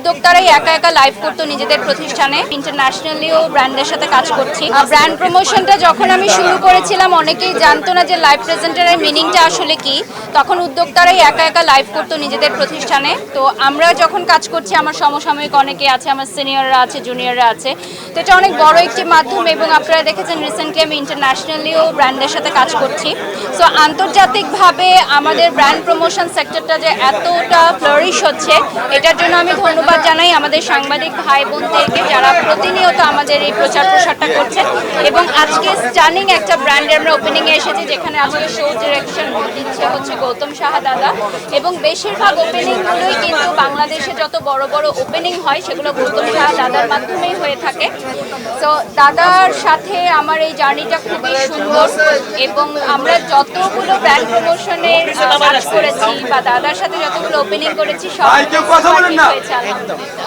উদ্যোক্তারাই একা একা লাইভ করতো নিজেদের প্রতিষ্ঠানে। ইন্টারন্যাশনালিও ব্র্যান্ডের সাথে কাজ করছি। ব্র্যান্ড প্রমোশনটা যখন আমি শুরু করেছিলাম অনেকেই জানতো না যে লাইভ প্রেজেন্টারের মিনিংটা আসলে কি। তখন উদ্যোক্তারাই একা একা লাইভ করতো নিজেদের প্রতিষ্ঠানে। তো আমরা যখন কাজ করছি, আমার সমসাময়িক অনেকে আছে, আমার সিনিয়ররা আছে, জুনিয়ররা আছে। তো এটা অনেক বড় একটি মাধ্যম এবং আপনারা দেখেছেন রিসেন্টলি আমি ইন্টারন্যাশনালিও ব্র্যান্ডের সাথে কাজ করছি। সো আন্তর্জাতিকভাবে আমাদের ব্র্যান্ড প্রমোশন সেক্টরটা যে এতটা ফ্লারিশ হচ্ছে, এটার জন্য আমি ধন্যবাদ জানাই আমাদের সাংবাদিক ভাই বোনদেরকে যারা প্রতিনিয়ত আমাদের এই প্রচার প্রসারটা করছেন। এবং আজকে স্টানিং একটা ব্র্যান্ডের আমরা ওপেনিংয়ে এসেছি, যেখানে আজকে শো ডিরেকশন দিচ্ছে হচ্ছে গৌতম সাহা দাদা। এবং বেশিরভাগ ওপেনিংগুলোই কিন্তু বাংলাদেশে যত বড় বড় ওপেনিং হয় সেগুলো গৌতম সাহা দাদার মাধ্যমেই হয়ে থাকে। তো দাদার সাথে আমার এই জার্নিটা খুবই সুন্দর এবং আমরা যতগুলো ব্র্যান্ড প্রমোশনের কাজ করেছি বা দাদার সাথে যতগুলো ওপেনিং করেছি সব হয়েছে আলহামদুলিল্লাহ।